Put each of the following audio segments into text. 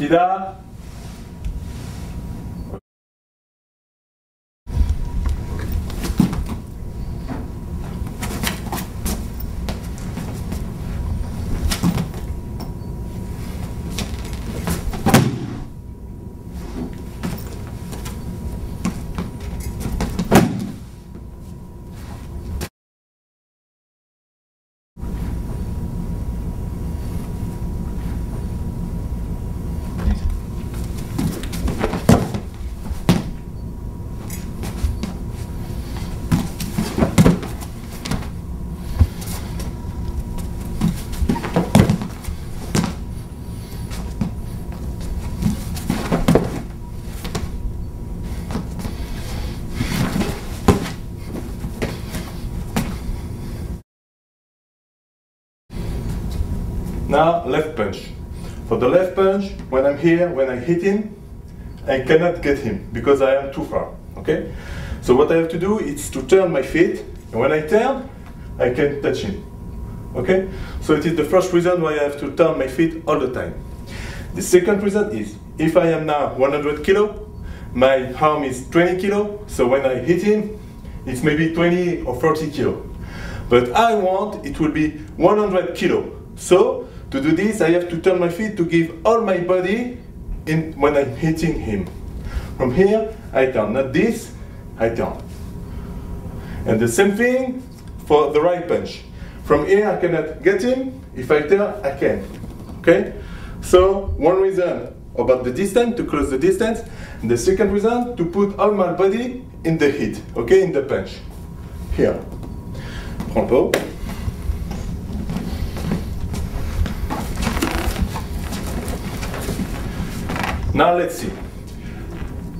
Ida. Now left punch. For the left punch, when I'm here, when I hit him, I cannot get him because I am too far. Okay? So what I have to do is to turn my feet, and when I turn, I can touch him. Okay? So it is the first reason why I have to turn my feet all the time. The second reason is, if I am now 100 kilo, my arm is 20 kilo, so when I hit him, it's maybe 20 or 40 kilo. But I want it will be 100 kilo. So to do this, I have to turn my feet to give all my body in when I'm hitting him. From here, I turn, not this, I turn. And the same thing for the right punch. From here, I cannot get him. If I turn, I can. Okay? So one reason about the distance, to close the distance. And the second reason, to put all my body in the hit, okay, in the punch. Here. Prends le pot. Now let's see.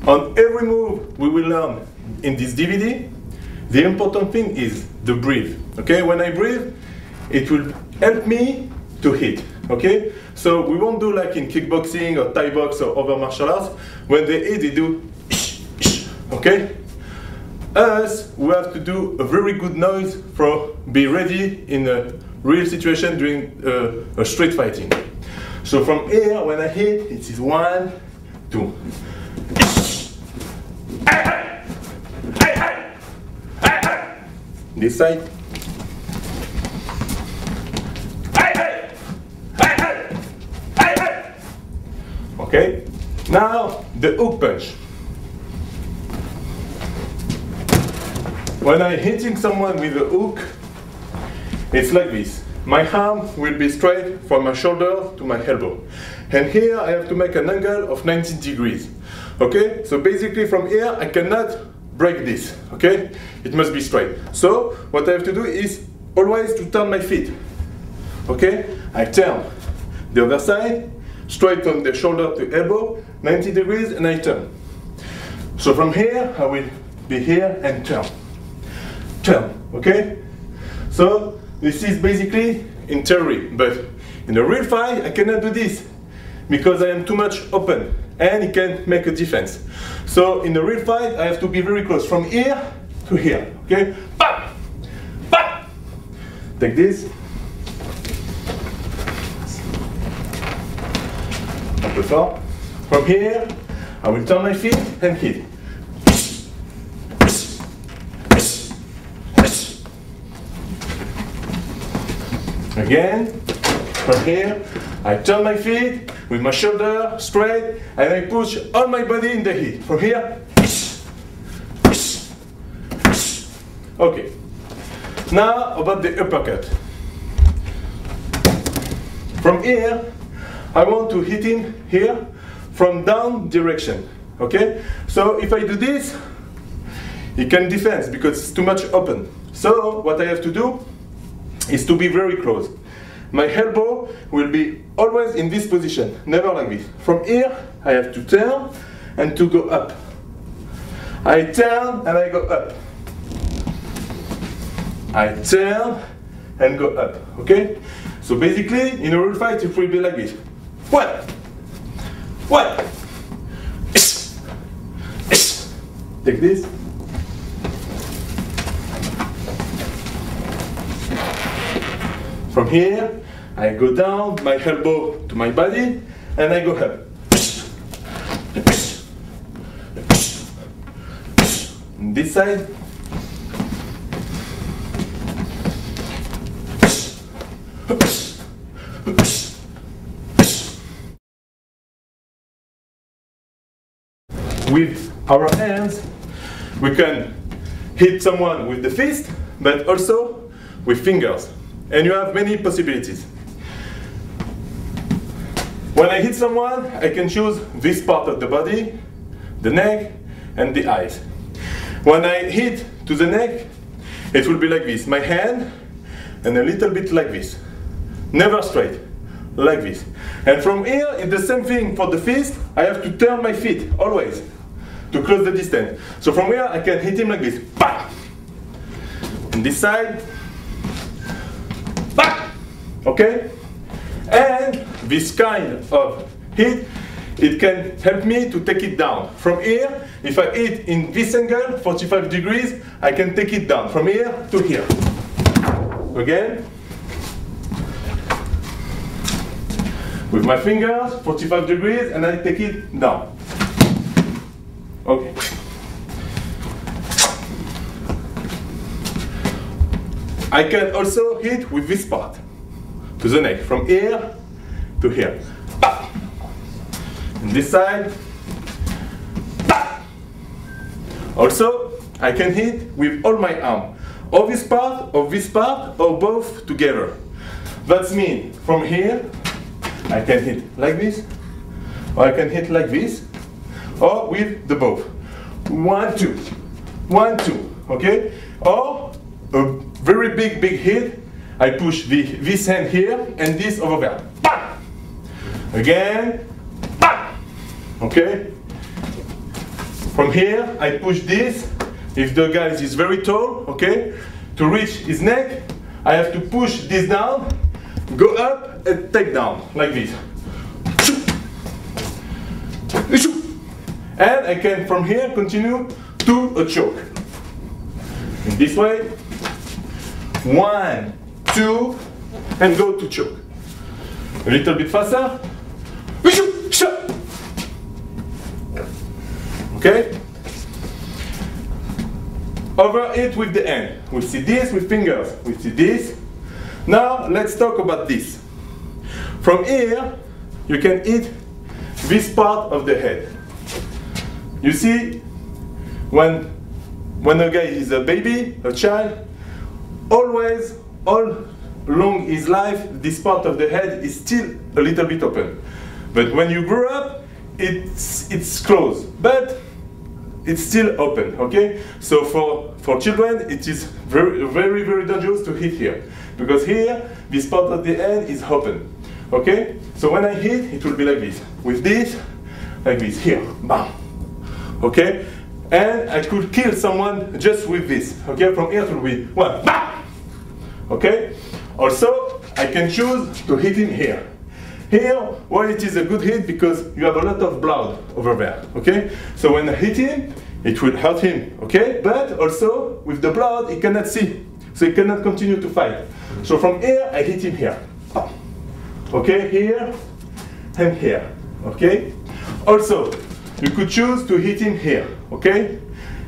On every move we will learn in this DVD, the important thing is the breathe. Okay, when I breathe, it will help me to hit. Okay, so we won't do like in kickboxing or Thai box or other martial arts. When they hit, they do okay. Us, we have to do a very good noise for be ready in a real situation during a street fighting. So from here, when I hit, it is 1, 2. This side. Okay. Now the hook punch. When I'm hitting someone with a hook, it's like this. My arm will be straight from my shoulder to my elbow. And here I have to make an angle of 90 degrees. Okay? So basically from here I cannot break this. Okay? It must be straight. So what I have to do is always to turn my feet. Okay? I turn the other side, straight from the shoulder to elbow, 90 degrees, and I turn. So from here I will be here and turn. Turn. Okay? So this is basically in theory, but in a real fight, I cannot do this because I am too much open and it can make a difference. So in a real fight, I have to be very close from here to here. Okay? Bam! Bam! Take this. Un peu fort. From here, I will turn my feet and hit. Again, from here, I turn my feet with my shoulder straight and I push all my body in the hit. From here, okay. Now about the uppercut. From here, I want to hit him here from down direction. Okay? So if I do this, he can defend because it's too much open. So what I have to do is to be very close. My elbow will be always in this position, never like this. From here, I have to turn and to go up. I turn and I go up. I turn and go up, okay? So basically, in a real fight, it will be like this. What? Take this. From here, I go down, my elbow to my body, and I go up. This side. With our hands, we can hit someone with the fist, but also with fingers. And you have many possibilities. When I hit someone, I can choose this part of the body, the neck, and the eyes. When I hit to the neck, it will be like this. My hand, and a little bit like this. Never straight, like this. And from here, it's the same thing for the fist. I have to turn my feet, always, to close the distance. So from here, I can hit him like this. Bam! On this side. Bam! Okay? And this kind of hit, it can help me to take it down. From here, if I hit in this angle, 45 degrees, I can take it down. From here to here. Again. With my fingers, 45 degrees, and I take it down. Okay. I can also hit with this part, to the neck, from here to here. Bah! And this side. Bah! Also, I can hit with all my arm, or this part, or both together. That means from here, I can hit like this, or I can hit like this, or with the both. 1, 2, 1, 2, okay? Or a very big hit, I push this hand here and this over there. Bam! Again, bam! Okay? From here, I push this. If the guy is very tall, okay? To reach his neck, I have to push this down, go up and take down, like this. And I can, from here, continue to a choke. In this way. 1, 2, and go to choke. A little bit faster. Okay? Over it with the hand. We see this with fingers. We see this. Now let's talk about this. From here, you can hit this part of the head. You see, when a guy is a baby, a child, always, all along his life, this part of the head is still a little bit open. But when you grow up, it's closed, but it's still open, okay? So for children, it is very dangerous to hit here. Because here, this part of the head is open, okay? So when I hit, it will be like this. With this, like this, here, bam. Okay? And I could kill someone just with this. Okay? From here to be 1, bam! Okay? Also, I can choose to hit him here. Here, well, it is a good hit because you have a lot of blood over there. Okay? So when I hit him, it will hurt him. Okay? But also, with the blood, he cannot see. So he cannot continue to fight. So from here, I hit him here. Okay? Here and here. Okay? Also, you could choose to hit him here, okay?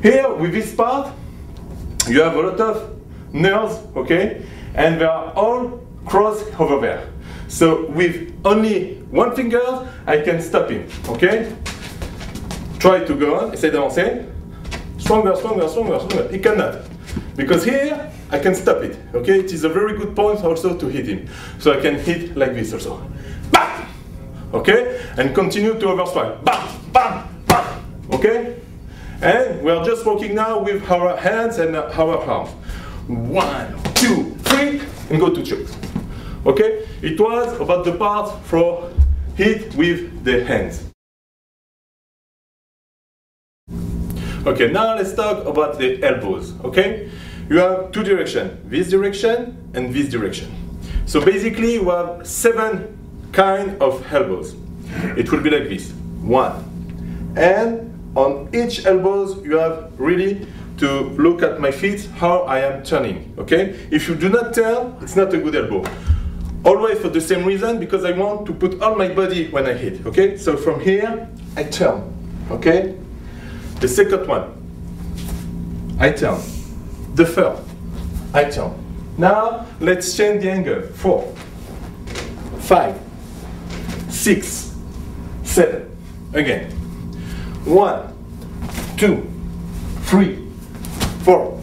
Here, with this part, you have a lot of nerves, okay? And they are all crossed over there. So with only one finger, I can stop him, okay? Try to go on, essaye d'avancer. Stronger. He cannot. Because here, I can stop it, okay? It is a very good point also to hit him. So I can hit like this also. Bam! Okay? And continue to overstrike. Bam! Bam! Bam! Okay? And we are just working now with our hands and our arms. 1, 2, 3, and go to chokes. Okay? It was about the part for hit with the hands. Okay, now let's talk about the elbows. Okay? You have two directions, this direction and this direction. So basically, you have 7 kind of elbows. It will be like this. 1. And on each elbows, you have really to look at my feet, how I am turning. Okay? If you do not turn, it's not a good elbow. Always for the same reason, because I want to put all my body when I hit. Okay? So from here, I turn. Okay? The second one, I turn. The third, I turn. Now, let's change the angle. 4, 5, 6, 7. Again. 1, 2, 3, 4,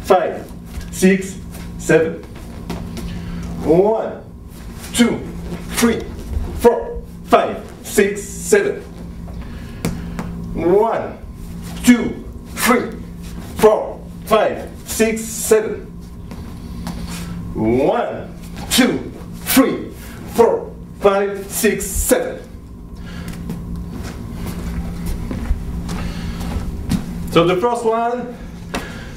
5, 6, 7. 1, 2, 3, 4, 5, 6, 7. 1, 2, 3, 4, 5, 6, 7. 1, 2, 3, 4, 5, 6, 7. So the first one,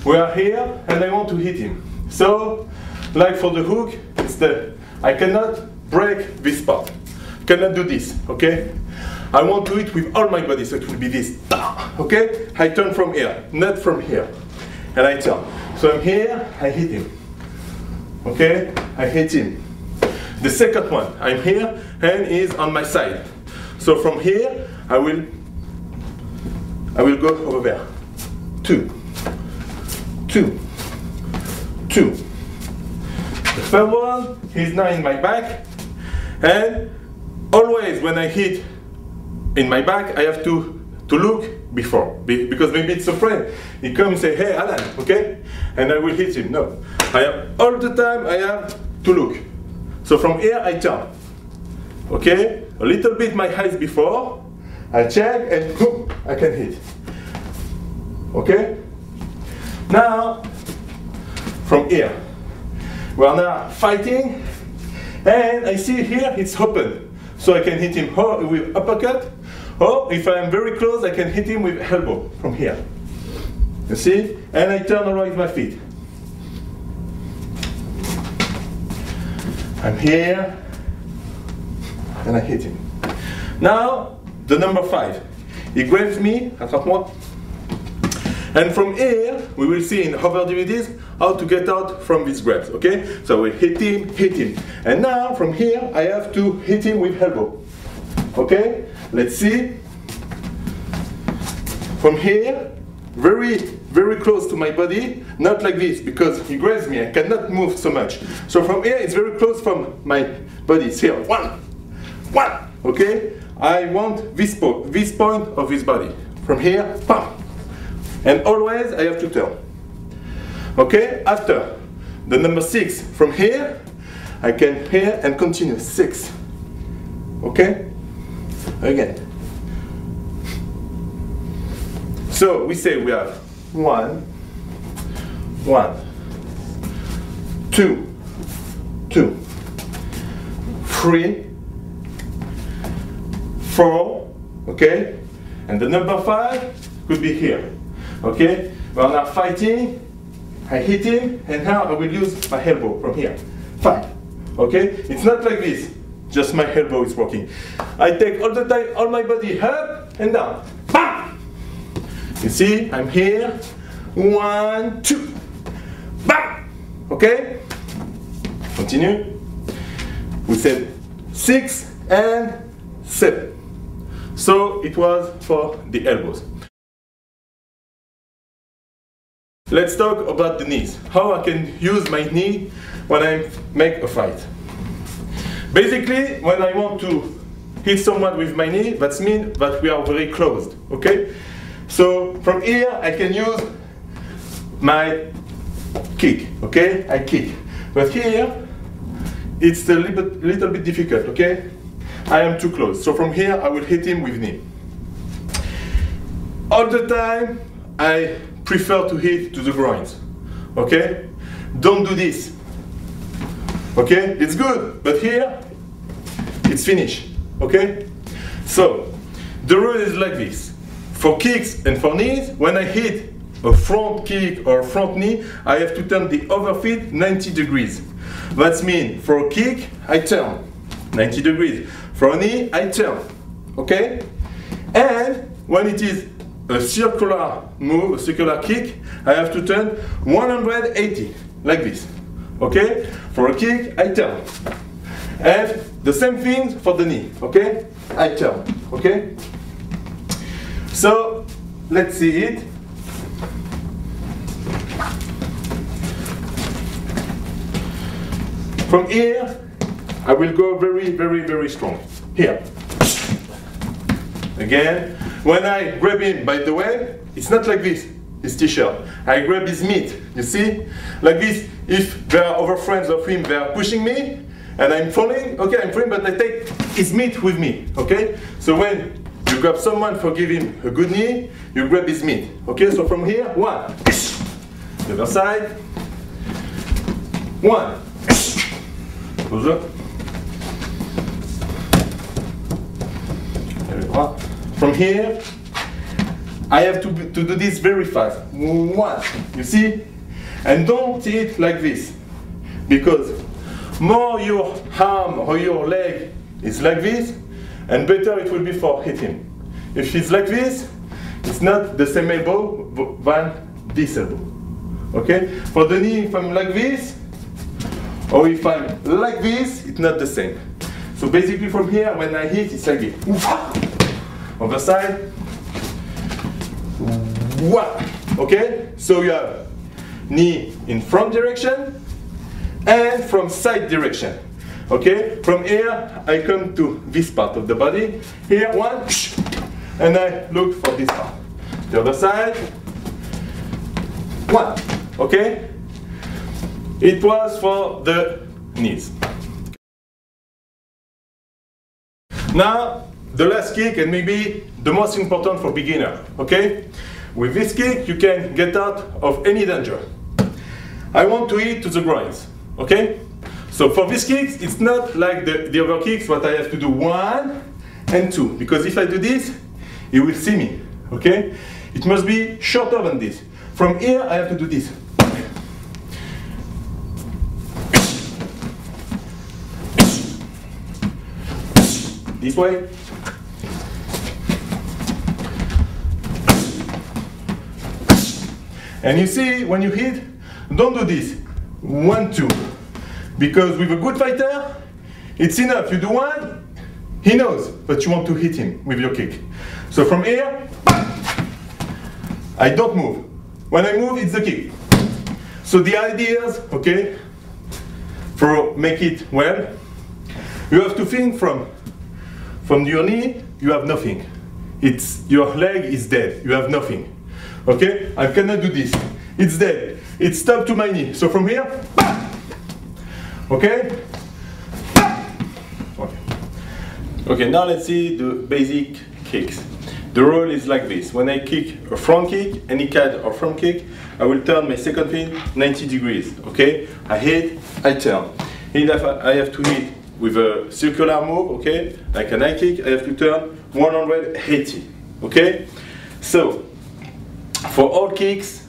we are here and I want to hit him. So, like for the hook, I cannot break this part. Cannot do this, okay? I want to hit with all my body, so it will be this. Okay? I turn from here, not from here. And I turn. So I'm here, I hit him. Okay? I hit him. The second one, I'm here and he's on my side. So from here, I will go over there. 2, 2, 2. The third one, he's now in my back. And always when I hit in my back, I have to look before, because maybe it's a friend. He comes and say, hey Alan, okay? And I will hit him. No, all the time I have to look. So from here I turn, okay? A little bit my eyes before, I check and boom, I can hit. Okay? Now, from here, we are now fighting, and I see here it's open. So I can hit him with uppercut, or if I am very close, I can hit him with elbow from here. You see? And I turn around with my feet. I'm here, and I hit him. Now, the number 5. He grabs me, attrape-moi. And from here, we will see in other DVDs how to get out from these grabs, okay? So we hit him. And now, from here, I have to hit him with elbow. Okay? Let's see. From here, very, very close to my body, not like this, because he grabs me, I cannot move so much. So from here, it's very close from my body. It's here, 1, okay? I want this point of his body. From here, pam. And always I have to turn. Okay? After the number 6, from here, I can here and continue. 6. Okay? Again. So we say we have 1, 2, 3, 4. Okay? And the number 5 could be here. Okay, we are now fighting, I hit him, and now I will use my elbow from here. 5. Okay, it's not like this, just my elbow is working. I take all the time, all my body up and down. Bam! You see, I'm here. 1, 2. Bam! Okay? Continue. We said 6 and 7. So it was for the elbows. Let's talk about the knees. How I can use my knee when I make a fight. Basically, when I want to hit someone with my knee, that means that we are very closed, okay? So from here, I can use my kick, okay? I kick. But here, it's a little bit difficult, okay? I am too close. So from here, I will hit him with knee. All the time, I prefer to hit to the groins, okay? Don't do this, okay? It's good, but here, it's finished, okay? So, the rule is like this. For kicks and for knees, when I hit a front kick or front knee, I have to turn the other feet 90 degrees. That means for a kick, I turn 90 degrees. For a knee, I turn, okay? And when it is a circular move, a circular kick, I have to turn 180, like this, okay? For a kick, I turn. And the same thing for the knee, okay? I turn, okay? So let's see it. From here, I will go very, very, very strong. Here. Again, when I grab him, by the way, it's not like this, his t-shirt. I grab his meat, you see? Like this, if there are other friends of him, they are pushing me, and I'm falling, okay, I'm falling, but I take his meat with me, okay? So when you grab someone for giving him a good knee, you grab his meat, okay? So from here, one. The other side. One. Close up. From here, I have to do this very fast. One, you see? And don't hit like this. Because more your arm or your leg is like this, and better it will be for hitting. If it's like this, it's not the same elbow than this elbow. Okay? For the knee, if I'm like this, or if I'm like this, it's not the same. So basically from here, when I hit, it's like this. Other side. One. Okay? So you have knee in front direction and from side direction. Okay? From here, I come to this part of the body. Here, one. And I look for this part. The other side. One. Okay? It was for the knees. Now, the last kick, and maybe the most important for beginner, okay? With this kick, you can get out of any danger. I want to hit to the groins, okay? So for this kick, it's not like the other kicks, what I have to do 1 and 2, because if I do this, he will see me, okay? It must be shorter than this. From here, I have to do this. This way. And you see, when you hit, don't do this. 1, 2. Because with a good fighter, it's enough. You do 1, he knows, but you want to hit him with your kick. So from here, I don't move. When I move, it's the kick. So the ideas, okay, for make it well, you have to think from your knee, you have nothing. It's your leg is dead. You have nothing. Okay? I cannot do this. It's dead. It's stuck to my knee. So from here, okay? Okay. Okay, now let's see the basic kicks. The rule is like this. When I kick a front kick, any kind of front kick, I will turn my second feet 90 degrees. Okay? I hit, I turn. If I have to hit with a circular move, okay, like an high kick, I have to turn 180, okay? So, for all kicks,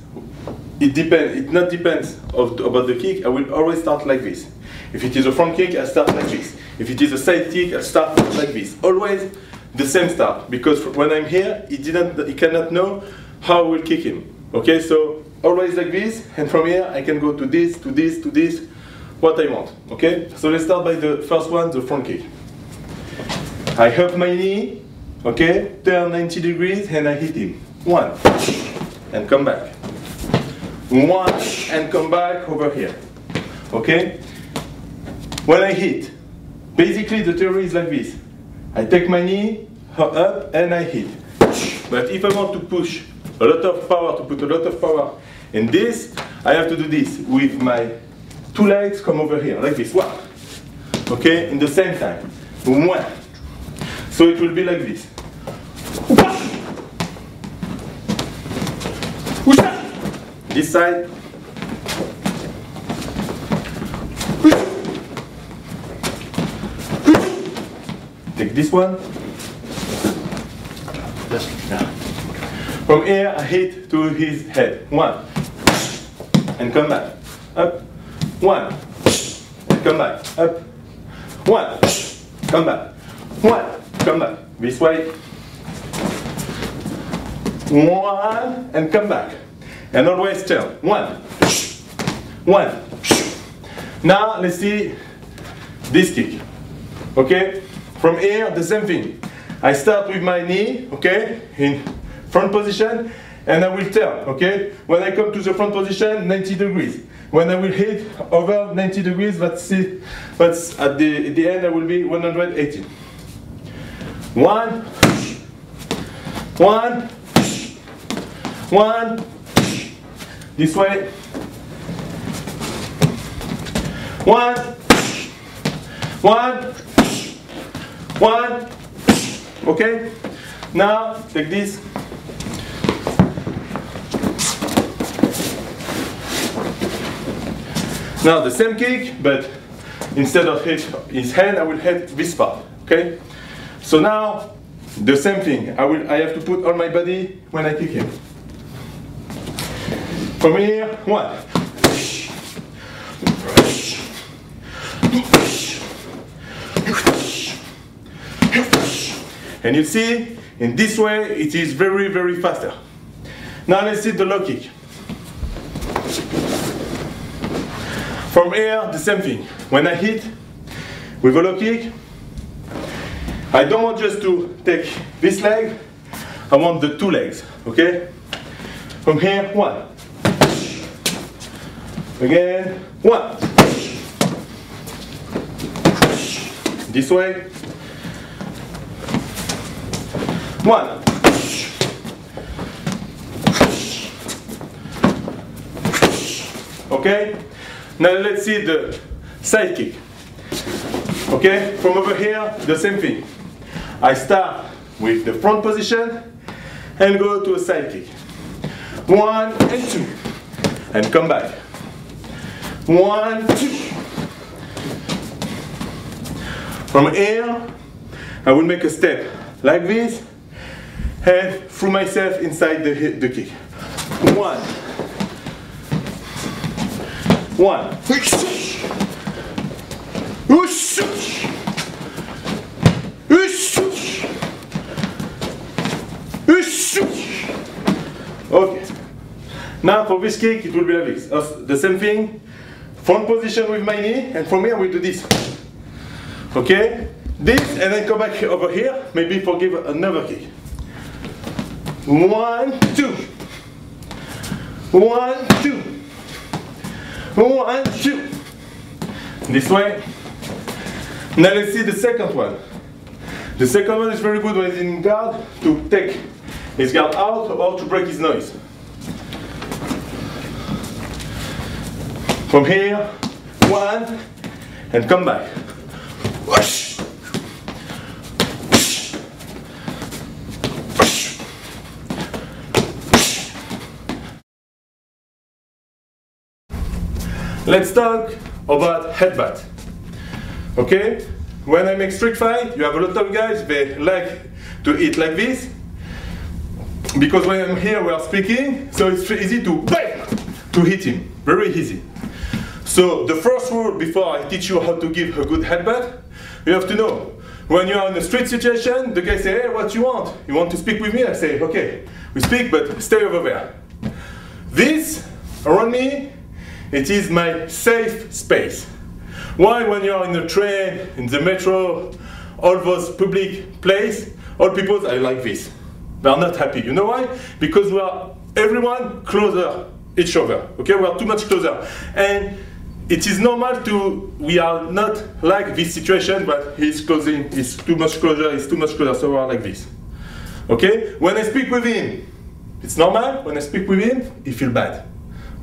it not depends about the kick, I will always start like this. If it is a front kick, I start like this. If it is a side kick, I start like this. Always the same start, because when I'm here, he cannot know how I will kick him, okay? So, always like this, and from here, I can go to this, to this, to this, what I want, okay? So let's start by the first one, the front kick. I up my knee, okay? Turn 90 degrees and I hit him. 1, and come back. 1, and come back over here, okay? When I hit, basically the theory is like this. I take my knee up and I hit. But if I want to push a lot of power, to put a lot of power in this, I have to do this with my 2 legs, come over here, like this, 1. Okay, in the same time. 1. So it will be like this. This side. Take this one. From here, I hit to his head. 1. And come back. Up. 1, and come back, up, 1, come back, 1, come back, this way, 1, and come back, and always turn, 1, 1. Now let's see this kick, okay? From here, the same thing. I start with my knee, okay, in front position, and I will turn, okay? When I come to the front position, 90 degrees. When I will hit over 90 degrees, that's at the end I will be 180. One, this way. One, okay? Now, take this. Now the same kick, but instead of hit his hand, I will hit this part, okay? So now, the same thing. I have to put all my body when I kick him. From here, one. And you see, in this way, it is very, very faster. Now let's see the low kick. From here, the same thing. When I hit with a low kick, I don't want just to take this leg, I want the two legs, okay? From here, one. Again, one. This way. One. Okay? Now let's see the side kick. Okay? From over here, the same thing. I start with the front position and go to a side kick. 1 and 2. And come back. 1, 2. From here, I will make a step like this and throw myself inside the kick. 1. 1. Okay. Now for this kick, it will be like this. The same thing. Front position with my knee, and from here we do this. Okay? This, and then come back over here, maybe forgive another kick. 1, 2. 1, 2. 1, 2. This way. Now let's see the second one. The second one is very good when he's in guard to take his guard out or to break his nose. From here, 1, and come back. Whoosh. Let's talk about headbutt. Okay? When I make street fight, you have a lot of guys, they like to hit like this. Because when I'm here, we are speaking, so it's easy to bang, to hit him. Very easy. So the first rule before I teach you how to give a good headbutt, you have to know. When you are in a street situation, the guy say, hey, what you want? You want to speak with me? I say, okay, we speak, but stay over there. This, around me, it is my safe space. Why when you are in the train, in the metro, all those public places, all people are like this. They are not happy. You know why? Because we are everyone closer each other. Okay, we are too much closer. And it is normal we are not like this situation, but he's closing, he's too much closer, so we are like this. Okay? When I speak with him, it's normal. When I speak with him, he feels bad.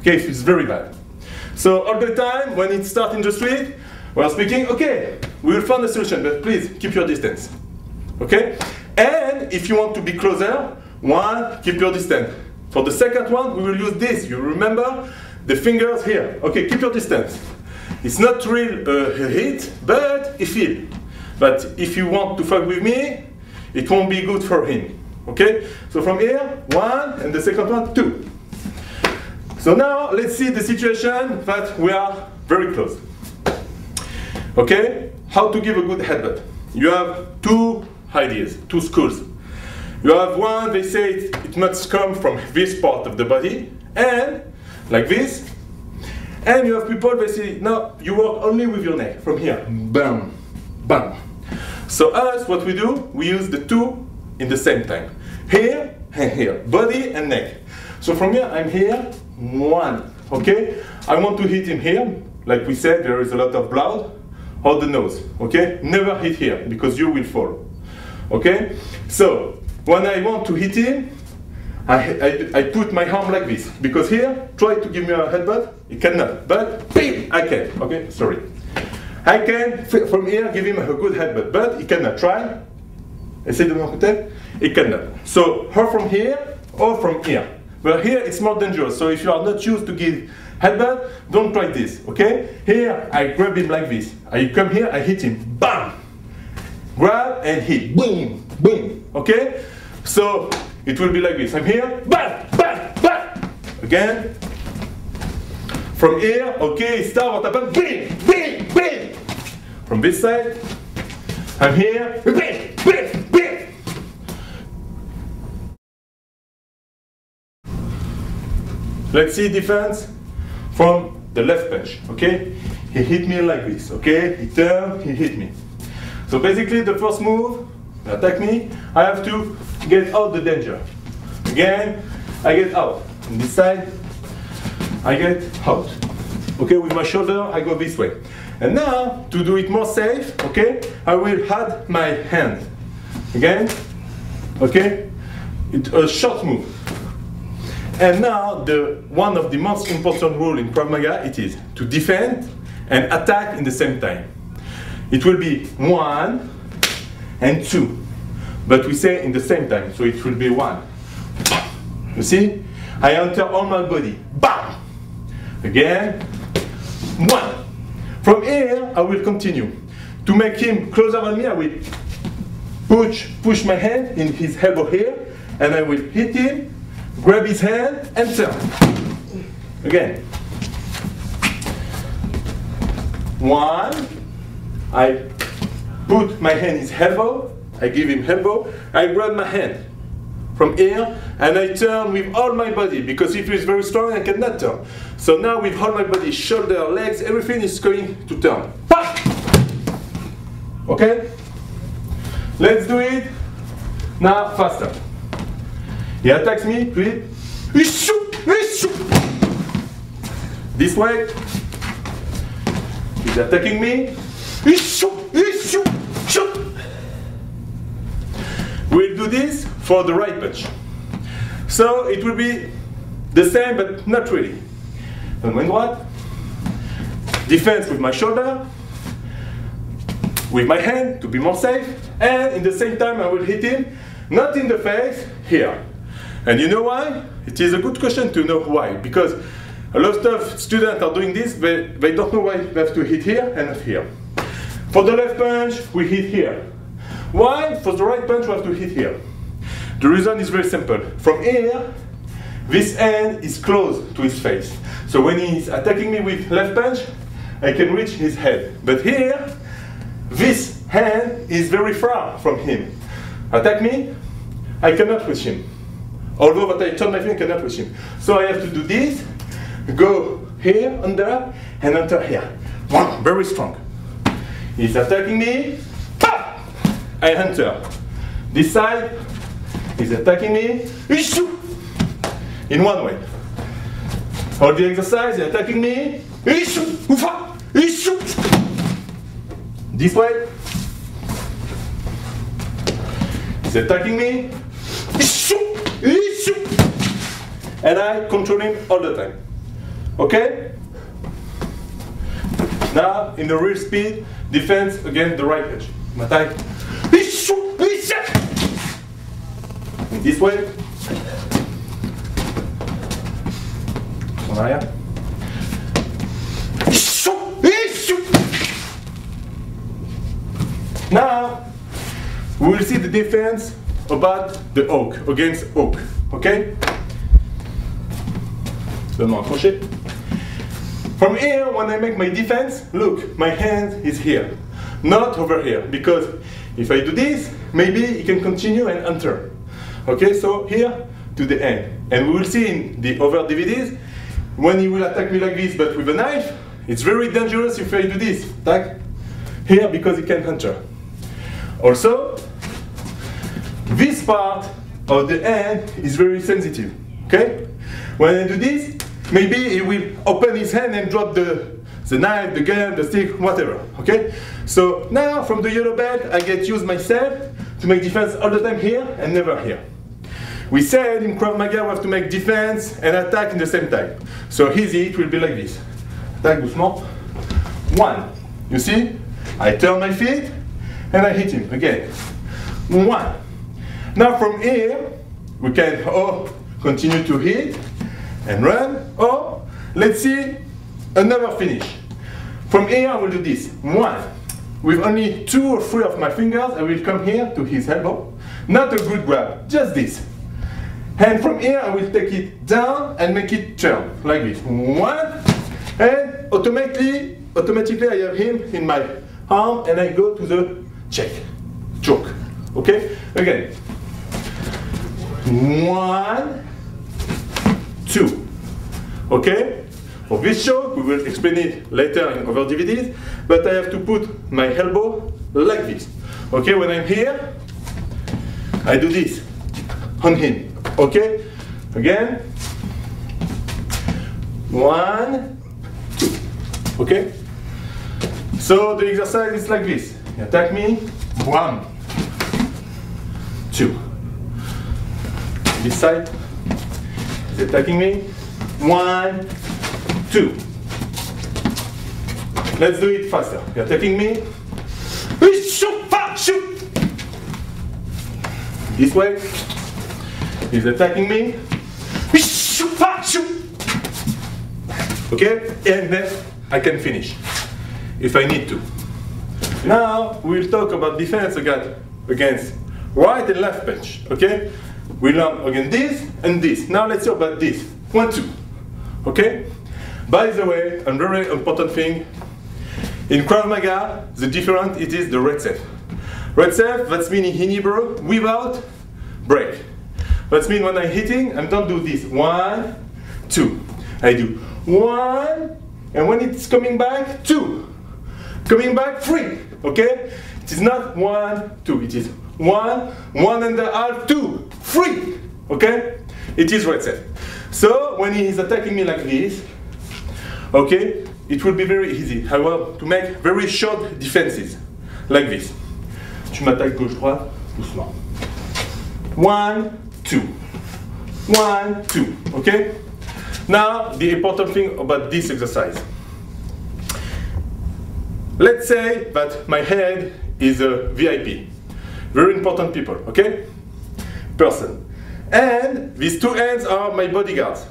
Okay, he feels very bad. So all the time, when it starts in the street, we are speaking, okay, we will find a solution, but please keep your distance. Okay? And if you want to be closer, 1, keep your distance. For the second one, we will use this. You remember the fingers here. Okay, keep your distance. It's not real hit, but it feels. But if you want to fight with me, it won't be good for him. Okay? So from here, 1, and the second one, 2. So now let's see the situation that we are very close. Okay? How to give a good headbutt. You have 2 ideas, 2 schools. You have one, they say it must come from this part of the body, and like this. And you have people, they say, no, you work only with your neck, from here. Bam, bam. So us, what we do, we use the 2 in the same time. Here, and here. Body and neck. So from here, I'm here, 1, okay? I want to hit him here. Like we said, there is a lot of blood. Or the nose, okay? Never hit here, because you will fall. Okay? So, when I want to hit him, I put my arm like this. Because here, try to give me a headbutt, he cannot. But, bam, I can. Okay? Sorry. I can, from here, give him a good headbutt. But he cannot. Try. Essaye de mon côté. He cannot. So, or from here, or from here. But here, it's more dangerous. So, if you are not used to give headbutt, don't try this. Okay? Here, I grab him like this. I come here, I hit him. Bam! Grab and hit. Boom! Boom! Okay? So, it will be like this. I'm here. Bam! Bam! Bam! Again. From here, okay, start what happened. Bam! Bam! Bam! From this side, I'm here. Bam! Bam! Bam! Let's see defense from the left punch, okay? He hit me like this, okay? He turned, he hit me. So basically the first move, attack me, I have to get out the danger. Again, I get out. On this side, I get out. Okay, with my shoulder, I go this way. And now, to do it more safe, okay, I will add my hand. Again, okay? It's a short move. And now, one of the most important rules in Krav Maga, it is to defend and attack in the same time. It will be 1 and 2, but we say in the same time, so it will be 1. You see? I enter on my body. Bam! Again. 1. From here, I will continue. To make him closer than me, I will push my hand in his elbow here, and I will hit him. Grab his hand and turn. Again. 1. I put my hand in his elbow. I give him elbow. I grab my hand from here and I turn with all my body because if he's very strong, I cannot turn. So now with all my body, shoulder, legs, everything is going to turn. Okay? Let's do it. Now faster. He attacks me, please. This way. He's attacking me. We'll do this for the right punch. So it will be the same, but not really. On main droite. Defense with my shoulder. With my hand to be more safe. And in the same time I will hit him, not in the face, here. And you know why? It is a good question to know why. Because a lot of students are doing this, but they don't know why they have to hit here and not here. For the left punch, we hit here. Why? For the right punch, we have to hit here. The reason is very simple. From here, this hand is close to his face. So when he's attacking me with left punch, I can reach his head. But here, this hand is very far from him. Attack me, I cannot reach him. Although that I turn my finger, I cannot reach him. So I have to do this, go here, under, and enter here. Very strong. He's attacking me, pop! I enter. This side, he's attacking me, in one way. All the exercise, he's attacking me, this way. He's attacking me, and I control him all the time. Okay? Now, in the real speed, defense against the right edge. Matai. This way. Sonaya. Now, we will see the defense about the oak, against oak. Okay? From here, when I make my defense, look, my hand is here, not over here, because if I do this, maybe it can continue and enter. Okay, so here to the end. And we will see in the other DVDs, when he will attack me like this, but with a knife, it's very dangerous if I do this. Attack here because he can enter. Also, this part of the hand is very sensitive. Okay? When I do this, maybe he will open his hand and drop the knife, the gun, the stick, whatever. Okay? So now from the yellow belt, I get used myself to make defense all the time here and never here. We said in Krav Maga we have to make defense and attack in the same time. So easy, it will be like this. Attack doucement. 1. You see? I turn my feet and I hit him again. 1. Now from here, we can continue to hit and run, or let's see another finish. From here I will do this. 1. With only 2 or 3 of my fingers, I will come here to his elbow. Not a good grab, just this. And from here I will take it down and make it turn, like this. 1, and automatically I have him in my arm and I go to the check, choke. Okay? Again. 1, 2. Okay? For this show, we will explain it later in other DVDs, but I have to put my elbow like this. Okay? When I'm here, I do this on him. Okay? Again. 1, 2. Okay? So the exercise is like this. He attack me. 1, 2. This side. He's attacking me. 1, 2. Let's do it faster. You're attacking me. Shoot! This way. He's attacking me. Shoot! Okay? And then I can finish if I need to. Now we'll talk about defense against right and left punch. Okay? We learn again this and this. Now let's talk about this. 1, 2. Okay? By the way, a very important thing, in Krav Maga, the difference it is the red safe. Red safe, that's meaning in Hebrew, without break. That means when I'm hitting, I don't do this. 1, 2. I do 1, and when it's coming back, 2. Coming back, 3. Okay? It is not 1, 2. It is 1, 1.5, 2, 3. Okay? It is red safe. So when he is attacking me like this, okay, it will be very easy. I want to make very short defenses, like this. Tu m'attaques gauche-droite, doucement. 1, 2. 1, 2. Okay? Now, the important thing about this exercise. Let's say that my head is a VIP. Very important people, okay? Person. And these 2 hands are my bodyguards.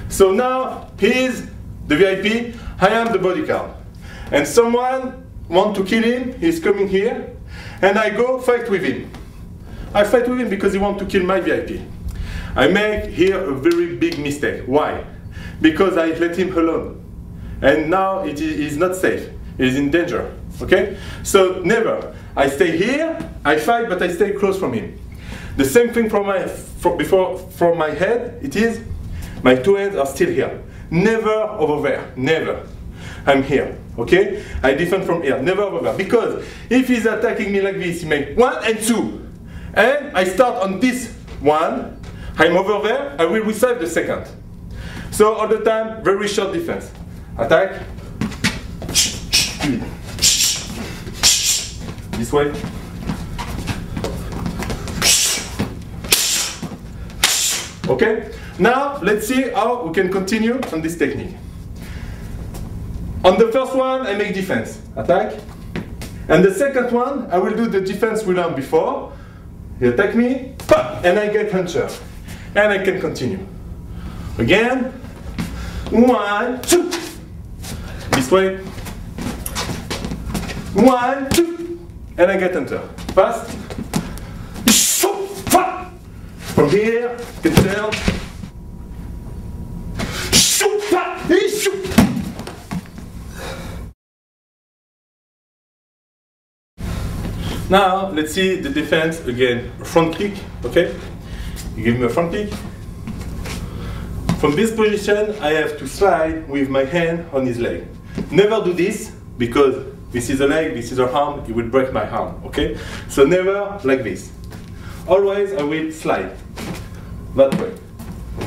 So now, he's the VIP, I am the bodyguard. And someone wants to kill him, he's coming here, and I go fight with him. I fight with him because he wants to kill my VIP. I make here a very big mistake. Why? Because I let him alone. And now it is not safe. He is in danger. Okay? So never. I stay here, I fight, but I stay close from him. The same thing from my head, it is my 2 hands are still here. Never over there. Never. I'm here. Okay? I defend from here. Never over there. Because if he's attacking me like this, he makes 1 and 2. And I start on this 1. I'm over there. I will receive the second. So all the time, very short defense. Attack. This way. Okay? Now, let's see how we can continue on this technique. On the first one, I make defense. Attack. And the second one, I will do the defense we learned before. He attack me, and I get puncher. And I can continue. Again. 1, 2. This way. 1, 2. And I get enter. Fast. From here, get down. Now, let's see the defense again. Front kick, okay? You give me a front kick. From this position, I have to slide with my hand on his leg. Never do this, because this is a leg, this is an arm, it will break my arm, okay? So never like this. always I will slide. That way.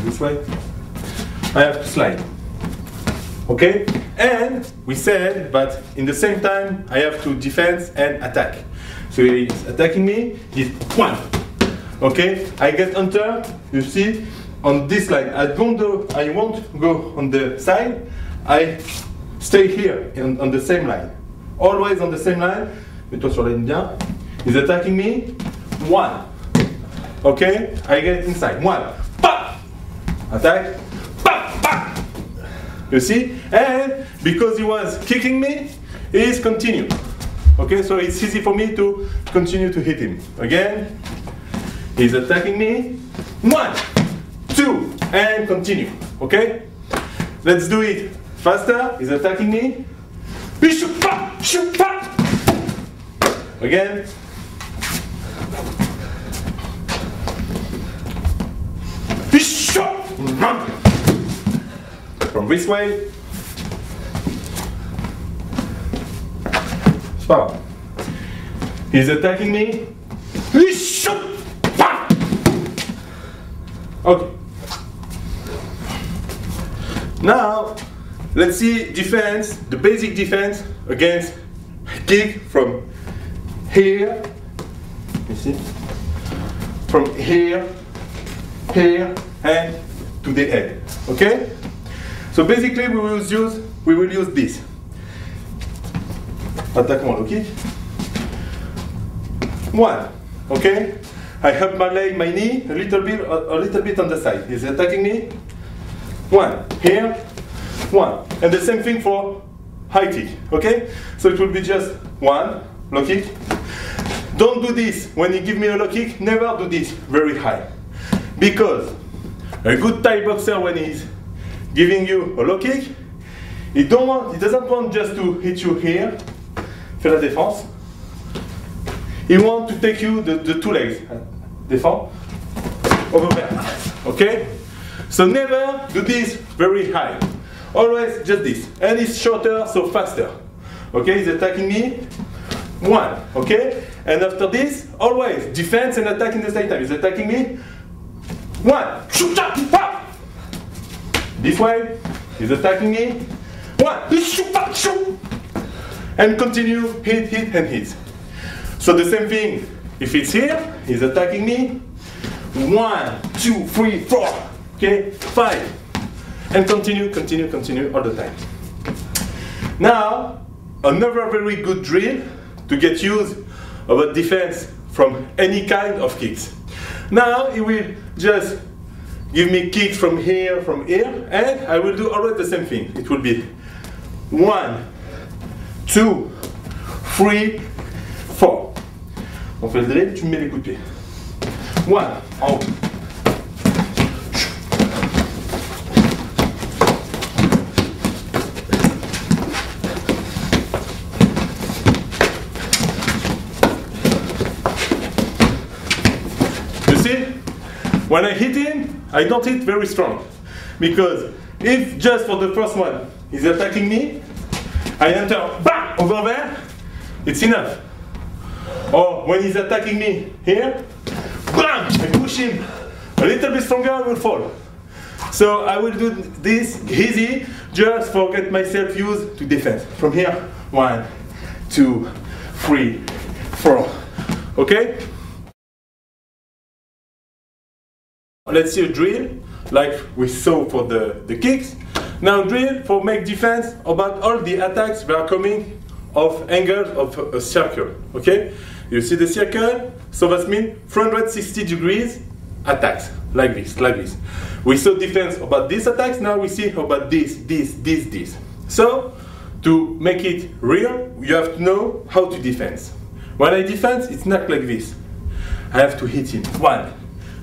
This way. I have to slide. Okay? And we said that in the same time I have to defend and attack. So he's attacking me, he's one. Okay? I get enter, you see, on this line. I won't go on the side, I stay here on the same line. Always on the same line. Mets-toi sur la ligne bien. He's attacking me, one. Okay? I get inside, one. Pop! Attack. Pop! Pop! You see? And because he was kicking me, he's continue. Okay, so it's easy for me to continue to hit him. Again, he's attacking me. 1, 2, and continue. Okay? Let's do it faster. He's attacking me. Shoot, pop! Shoot, pop! Again. From this way. Stop. He's attacking me. Okay. Now, let's see defense, the basic defense against kick from here. You see? From here, here, and to the head. Okay? So basically we will use this. Attaquement low kick. 1. Okay? I have my leg, my knee a little bit on the side. He's attacking me. 1. Here. 1. And the same thing for high kick. Okay? So it will be just 1 low kick. Don't do this when you give me a low kick. Never do this very high, because a good Thai boxer, when he's giving you a low kick, he doesn't want just to hit you here. Fais la défense. He wants to take you the two legs. Défends. Over there. Okay? So never do this very high. Always just this. And it's shorter, so faster. Okay? He's attacking me. 1. Okay? And after this, always defense and attack in the same time. He's attacking me. 1. Shoot, pop. This way. He's attacking me. 1. Shoot. And continue, hit, and hit. So the same thing, if it's here, he's attacking me. 1, 2, 3, 4, okay, 5. And continue all the time. Now, another very good drill to get used about defense from any kind of kicks. Now, he will just give me kicks from here, and I will do always the same thing. It will be 1, 2, 3, 4. On fait le drill, tu me mets les coups de pied. 1, en haut. You see? When I hit him, I don't hit very strong. Because if just for the first one, he's attacking me, I enter, bam, over there, it's enough. Or when he's attacking me here, bam, I push him a little bit stronger, I will fall. So I will do this easy, just for get myself used to defend. From here, 1, 2, 3, 4. Okay? Let's see a drill, like we saw for the kicks. Now drill for make defense about all the attacks that are coming of angles of a circle. Okay? You see the circle? So that means 360 degrees attacks, like this. We saw defense about these attacks, now we see about this. So, to make it real, you have to know how to defend. When I defend, it's not like this. I have to hit him. 1,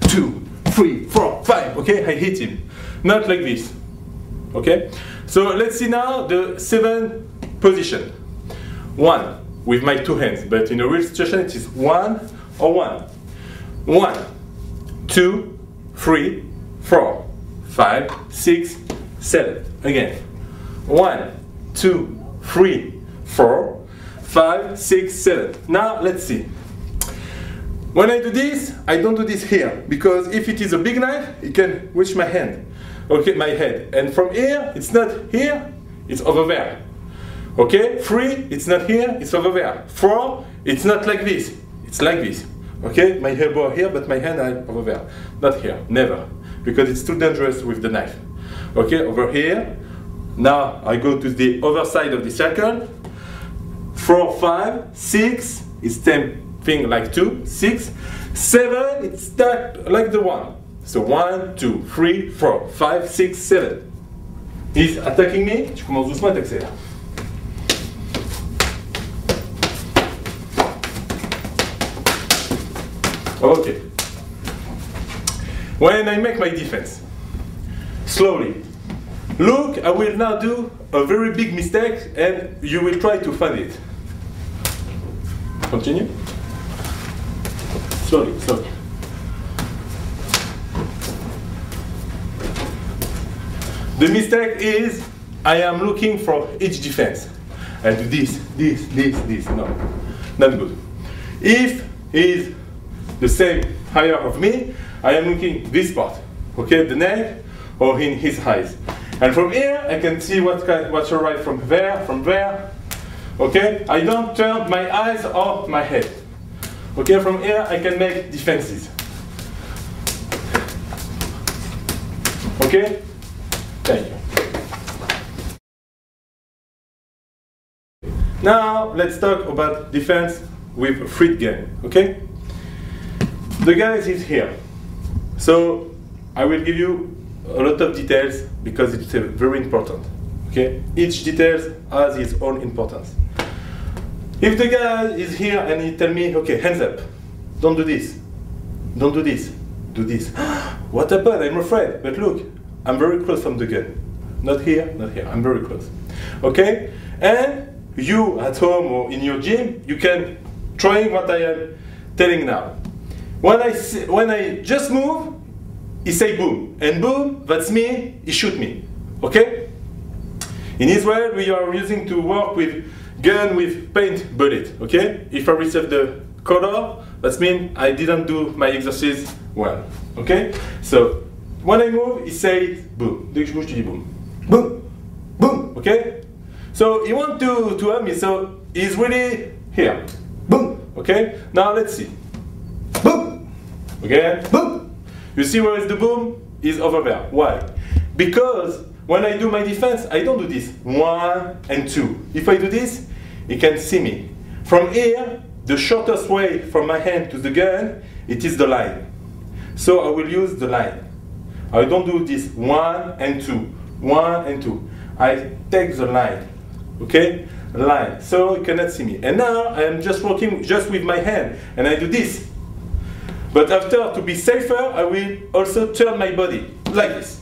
2, 3, 4, 5. Okay, I hit him. Not like this. Okay? So let's see now the 7th position. 1 with my 2 hands, but in a real situation it is 1 or 1. 1, 2, 3, 4, 5, 6, 7. Again. 1, 2, 3, 4, 5, 6, 7. Now let's see. When I do this, I don't do this here, because if it is a big knife, it can reach my hand, okay, my head. And from here, it's not here, it's over there. Okay, 3, it's not here, it's over there. 4, it's not like this, it's like this. Okay, my elbow here, but my hand are over there. Not here, never, because it's too dangerous with the knife. Okay, over here. Now I go to the other side of the circle. 4, 5, 6, it's same thing like 2, 6, 7, it's that like the 1. So 1, 2, 3, 4, 5, 6, 7. He's attacking me, tu commences doucement à t'accélérer. Okay. When I make my defense, slowly. Look, I will now do a very big mistake and you will try to find it. Continue. Slowly, slowly. The mistake is I am looking for each defense. I do this, this, this, this. No, not good. If he is the same higher of me, I am looking this part, okay, the neck or in his eyes. And from here, I can see what's arrived from there, okay? I don't turn my eyes or my head. Okay, from here, I can make defenses. Okay? Thank you. Now, let's talk about defense with a Frit gun, okay? The guy is here. So, I will give you a lot of details because it's very important. Okay? Each detail has its own importance. If the guy is here and he tell me, okay, hands up, don't do this, don't do this, do this. What happened? I'm afraid. But look, I'm very close from the gun. Not here, not here. I'm very close. Okay? And you at home or in your gym, you can try what I am telling now. When I just move, he say boom, and boom, that's me, he shoot me, okay? In Israel, we are using to work with gun with paint bullet, okay? If I receive the color, that means I didn't do my exercise well, okay? So, when I move, he say boom. Dès que je bouge, tu dis boom. Boom, boom, okay? So, he want to help me, so he's really here. Boom, okay? Now, let's see. Boom, again, boom. You see where is the boom? Is over there. Why? Because when I do my defense, I don't do this 1 and 2. If I do this, he can see me. From here, the shortest way from my hand to the gun, it is the line. So I will use the line. I don't do this 1 and 2. 1 and 2. I take the line. Okay? Line. So you cannot see me. And now I am just working just with my hand. And I do this. But after, to be safer, I will also turn my body, like this.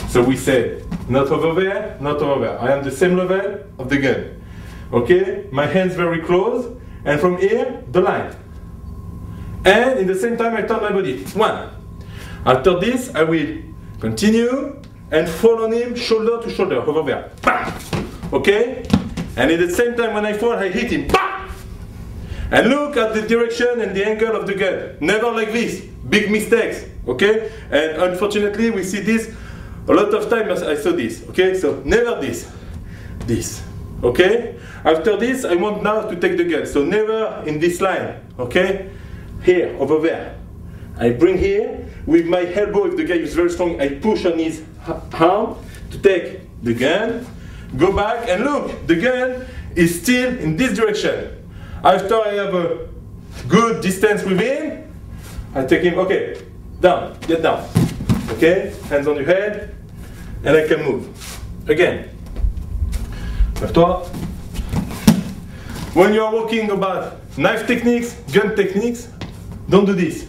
So we say, not over there, not over there. I am the same level of the gun. Okay? My hands very close, and from here, the line. And in the same time, I turn my body. 1. After this, I will continue and fall on him, shoulder to shoulder, over there. Bam! Okay? And at the same time, when I fall, I hit him. Bam! And look at the direction and the angle of the gun. Never like this. Big mistakes. Okay? And unfortunately, we see this a lot of times. I saw this. Okay? So never this. This. Okay? After this, I want now to take the gun. So never in this line. Okay? Here, over there. I bring here with my elbow. If the guy is very strong, I push on his arm to take the gun. Go back and look. The gun is still in this direction. After I have a good distance with him, I take him, okay, down, get down. Okay, hands on your head, and I can move. Again. Lève-toi. When you are talking about knife techniques, gun techniques, don't do this.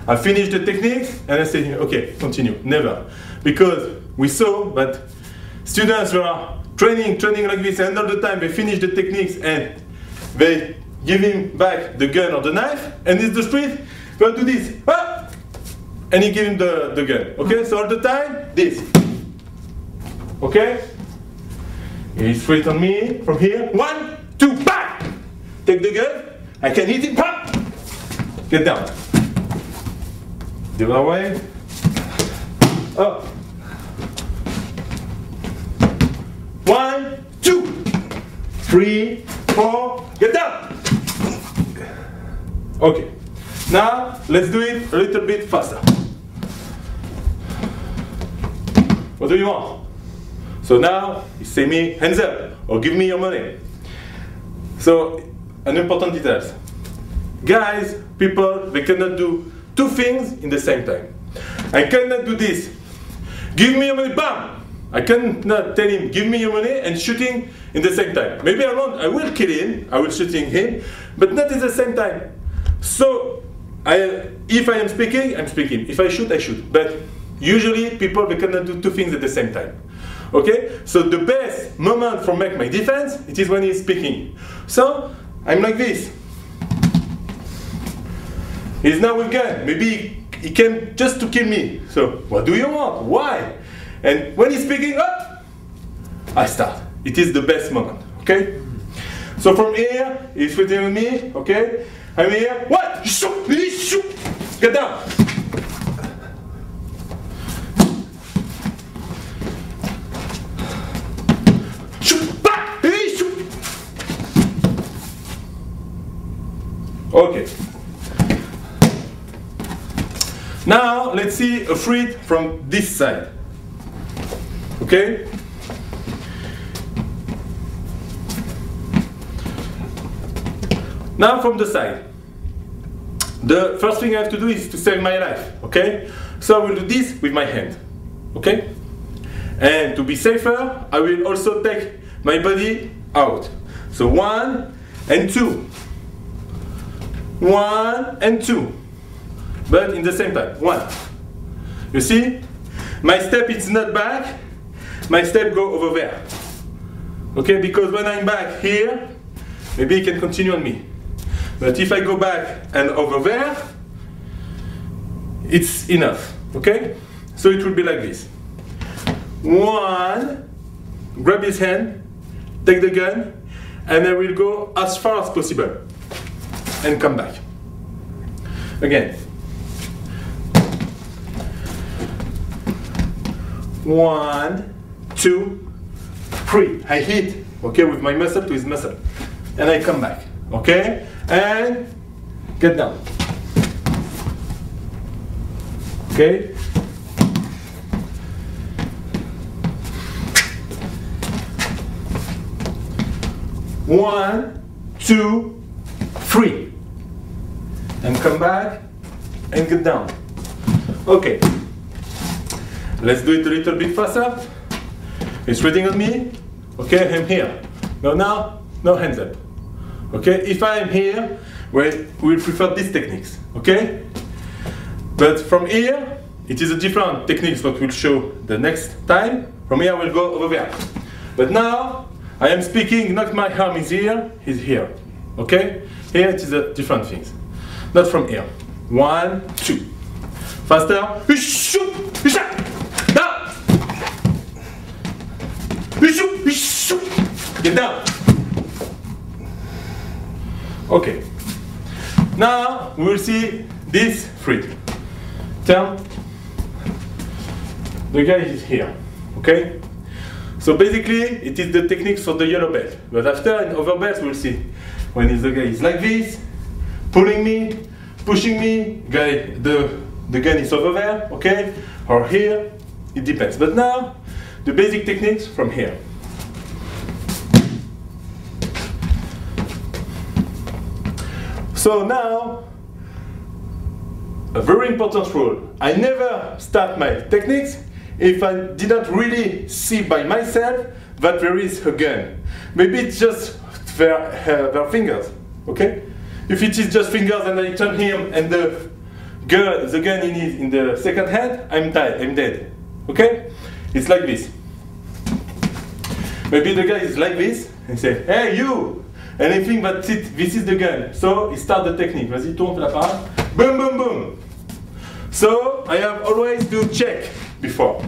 I finish the techniques, and I say, okay, continue. Never. Because we saw that students who are training like this, and all the time they finish the techniques, and they give him back the gun or the knife, and in the street, they'll do this, ah! And he give him the gun. Okay, so all the time, this. Okay? He's straight on me, from here, 1, 2, bang! Take the gun, I can hit him, pop! Get down. The other way. Up. 1, 2, 3, 4, get down! Okay. Now, let's do it a little bit faster. What do you want? So now, you say me, hands up, or give me your money. So, an important details. Guys, people, they cannot do two things in the same time. I cannot do this. Give me your money, bam! I cannot tell him, give me your money, and shooting in the same time. Maybe I will kill him, I will shooting him, but not at the same time. So, if I am speaking, I'm speaking. If I shoot, I shoot. But usually, people, they cannot do two things at the same time. Okay? So the best moment for make my defense, it is when he's speaking. So, I'm like this. He's now with gun. Maybe he came just to kill me. So, what do you want? Why? And when he's speaking up, I start. It is the best moment, okay? So from here, he's shooting at me, okay? I'm here, what? Shoot! Shoot! Get down! Shoot! Back! Shoot! Okay. Now, let's see a threat from this side. Okay? Now from the side. The first thing I have to do is to save my life. Okay? So I will do this with my hand. Okay? And to be safer, I will also take my body out. So 1 and 2. 1 and 2. But in the same time. 1. You see? My step is not back. My step go over there. Okay, because when I'm back here, maybe he can continue on me. But if I go back and over there, it's enough. Okay? So it will be like this. 1, grab his hand, take the gun, and I will go as far as possible. And come back. Again. 1, 2, 3. I hit, okay, with my muscle to his muscle. And I come back, okay? And get down. Okay? One, 2, 3. And come back and get down. Okay. Let's do it a little bit faster. He's shooting at me. Okay, I'm here. Now, no hands up. Okay, if I am here, we'll prefer these techniques. Okay? But from here, it is a different technique that we'll show the next time. From here, we'll go over there. But now, I am speaking, not my arm is here, he's here. Okay? Here, it is a different thing. Not from here. 1, 2. Faster. Shoot! Down! Shoot! Get down! Okay. Now we will see this threat. Turn. The guy is here. Okay? So basically, it is the techniques for the yellow belt. But after in other belts, we'll see. When the guy is like this, pulling me, pushing me, the gun is over there, okay? Or here, it depends. But now, the basic techniques from here. So now, a very important rule. I never start my techniques if I didn't really see by myself that there is a gun. Maybe it's just their fingers, okay? If it is just fingers and I turn him and the gun in the second hand, I'm dead, okay? It's like this. Maybe the guy is like this and say, hey you! And I think that this is the gun. So he start the technique. Vas-y, tourne la part. Boom, boom, boom. So I have always to check before.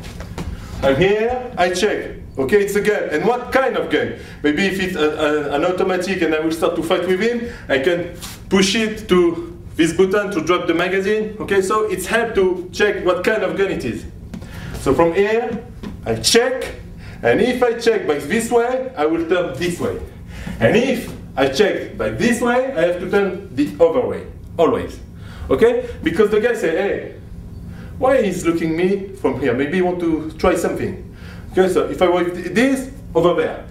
I'm here, I check. Okay, it's a gun. And what kind of gun? Maybe if it's an automatic and I will start to fight with him, I can push it to this button to drop the magazine. Okay, so it's help to check what kind of gun it is. So from here, I check, and if I check by this way, I will turn this way. And if I check by this way, I have to turn the other way, always. Okay? Because the guy say, hey, why is looking me from here? Maybe he want to try something. Okay, so if I wave this, over there.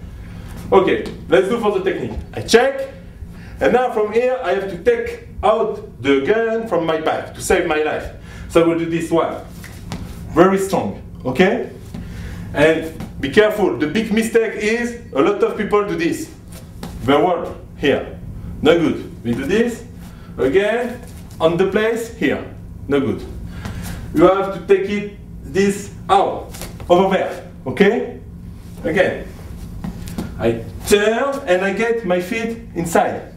Okay, let's do for the technique. I check, and now from here, I have to take out the gun from my bag to save my life. So I will do this one. Very strong, okay? And be careful, the big mistake is a lot of people do this. Very well, here, no good. We do this, again, on the place, here, no good. You have to take it, this out, over there, okay? Again, I turn and I get my feet inside.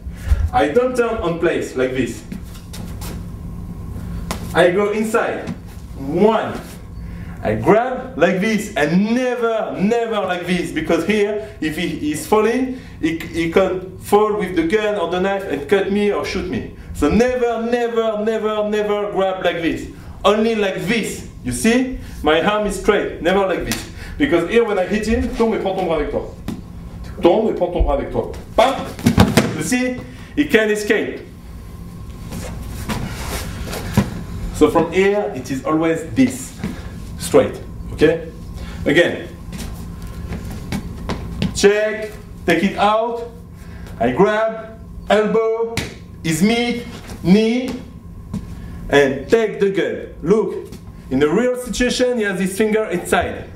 I don't turn on place like this. I go inside, one. I grab like this and never like this, because here, if he is falling, he can fall with the gun or the knife and cut me or shoot me. So never grab like this. Only like this. You see? My arm is straight, never like this. Because here when I hit him, tombe et prends ton bras avec toi. Tombe et prends ton bras avec toi. Bam! You see? He can't escape. So from here, it is always this. Straight, okay? Again, check, take it out, I grab, elbow, his knee, and take the gun. Look, in the real situation, he has his finger inside.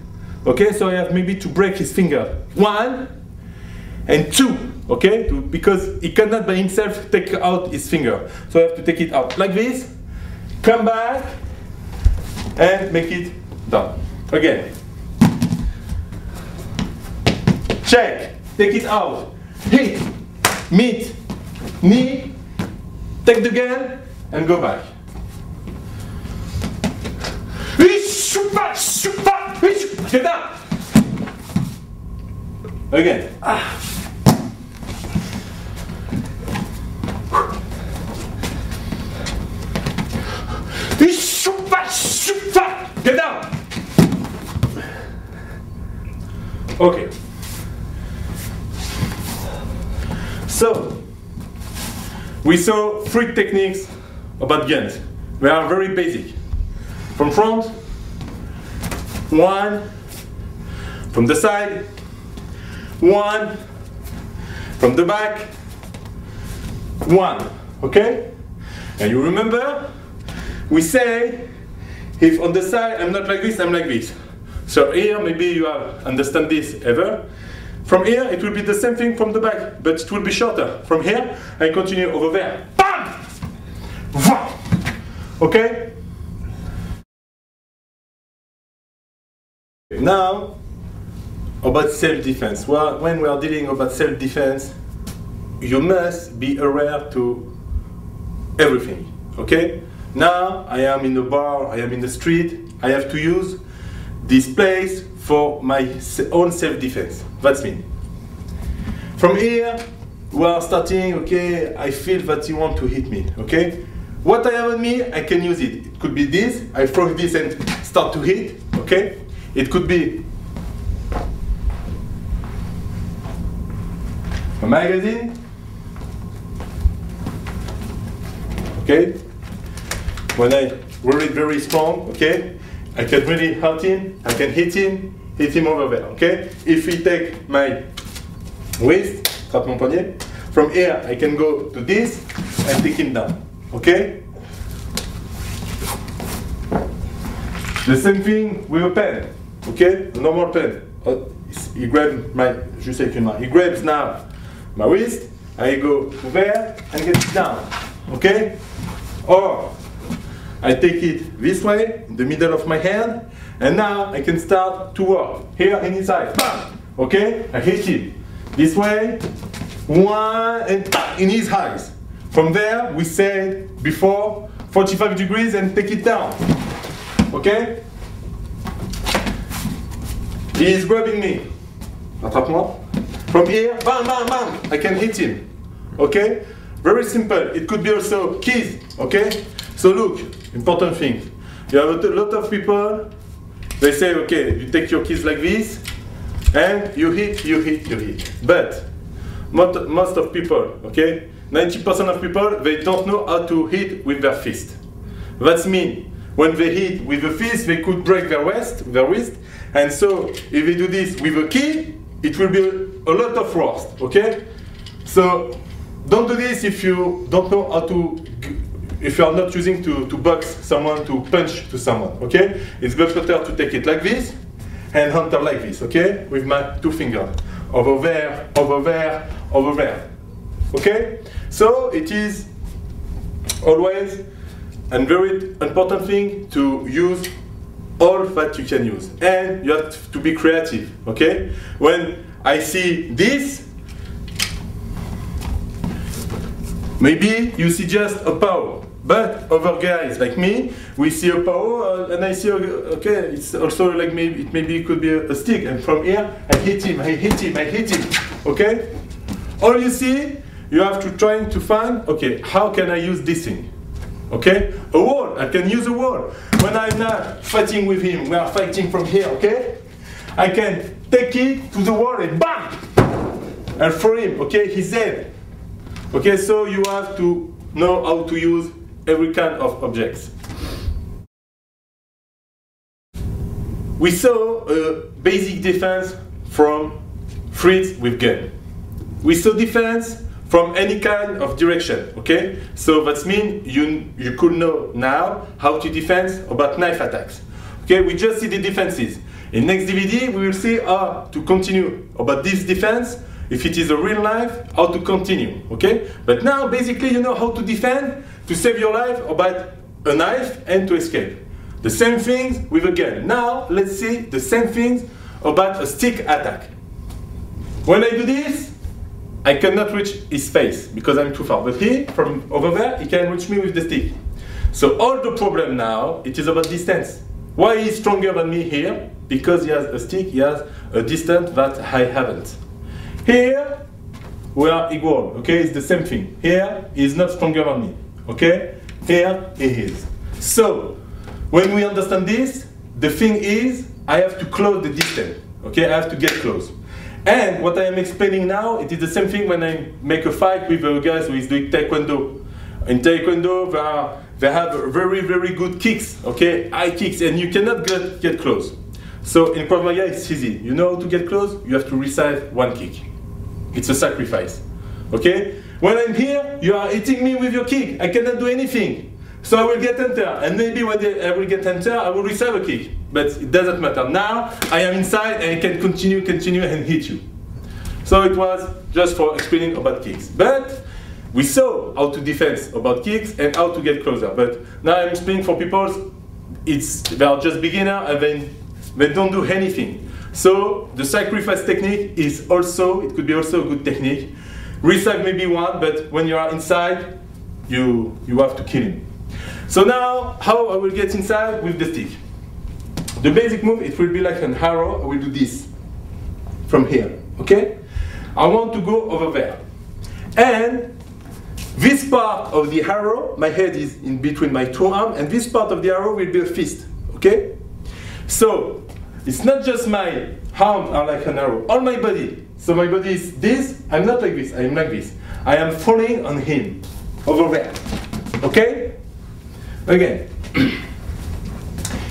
Okay, so I have maybe to break his finger. 1 and 2, okay? Because he cannot by himself take out his finger. So I have to take it out like this, come back, and make it down. Again. Check. Take it out. Hit. Meet. Knee. Take the gun and go back. Get down. Again. Get down. Okay. So, we saw 3 techniques about guns. They are very basic. From front, 1. From the side, 1. From the back, 1. Okay? And you remember, we say, if on the side I'm not like this, I'm like this. So here, maybe you understand this ever. From here, it will be the same thing from the back, but it will be shorter. From here, I continue over there. Bam! Okay? Now, about self-defense. Well, when we are dealing about self-defense, you must be aware to everything. Okay? Now, I am in the bar, I am in the street, I have to use this place for my own self-defense. That's me. From here, we are starting, okay, I feel that you want to hit me, okay? What I have on me, I can use it. It could be this, I throw this and start to hit, okay? It could be a magazine, okay? When I wear it very strong, okay? I can really hurt him, I can hit him over there, okay? If we take my waist, trappe mon poignet, from here I can go to this and take him down, okay? The same thing with a pen, okay? A normal pen. He grabs my, he grabs now my wrist, I go there and get it down, okay? Or I take it this way, in the middle of my hand, and now I can start to work. Here and inside, bam! Okay? I hit him. This way, 1, and in his eyes. From there, we said before, 45 degrees and take it down. Okay? He is grabbing me. Attrape-moi. From here, bam, bam, bam, I can hit him. Okay? Very simple. It could be also keys. Okay? So look, important thing. You have a lot of people, they say, okay, you take your keys like this, and you hit, you hit, you hit. But most of people, okay, 90% of people, they don't know how to hit with their fist. That means when they hit with the fist, they could break their wrist, and so if they do this with a key, it will be a lot of rust, okay? So don't do this if you don't know how to, if you are not using to box someone, to punch to someone, okay? It's better to take it like this and enter like this, okay? With my 2 fingers. Over there, over there, over there. Okay? So it is always a very important thing to use all that you can use. And you have to be creative, okay? When I see this, maybe you see just a power. But other guys like me, we see a power and I see, okay, it's also like maybe it could be a stick. And from here, I hit him, I hit him, I hit him, okay? All you see, you have to try to find, okay, how can I use this thing? Okay? A wall, I can use a wall. When I'm not fighting with him, we are fighting from here, okay? I can take it to the wall and bam! And throw him, okay? He's dead. Okay, so you have to know how to use every kind of objects. We saw a basic defense from threats with gun. We saw defense from any kind of direction, okay? So that means you could know now how to defend about knife attacks. Okay, we just see the defenses. In next DVD, we will see how to continue about this defense. If it is a real knife, how to continue, okay? But now, basically, you know how to defend, to save your life about a knife and to escape. The same things with a gun. Now, let's see the same things about a stick attack. When I do this, I cannot reach his face because I'm too far. But he, from over there, he can reach me with the stick. So all the problem now, it is about distance. Why he is stronger than me here? Because he has a stick, he has a distance that I haven't. Here, we are equal, okay? It's the same thing. Here, he is not stronger than me, okay? Here, he is. So, when we understand this, the thing is, I have to close the distance, okay? I have to get close. And what I am explaining now, it is the same thing when I make a fight with a guy who is doing Taekwondo. In Taekwondo, they have very, very good kicks, okay? High kicks, and you cannot get close. So in Krav Maga, it's easy. You know how to get close? You have to receive one kick. It's a sacrifice, okay? When I'm here, you are hitting me with your kick. I cannot do anything. So I will get enter, and maybe when I will get enter, I will receive a kick. But it doesn't matter. Now, I am inside, and I can continue, and hit you. So it was just for explaining about kicks. But we saw how to defend about kicks and how to get closer. But now I'm explaining for people, they are just beginner, and then they don't do anything. So the sacrifice technique is also, it could be also a good technique. Receive maybe one, but when you are inside, you have to kill him. So now, how I will get inside with the stick? The basic move, it will be like an arrow. I will do this from here, okay? I want to go over there. And this part of the arrow, my head is in between my two arms, and this part of the arrow will be a fist, okay? So, it's not just my arms are like an arrow, all my body. So my body is this, I'm not like this, I am like this. I am falling on him, over there, okay? Again,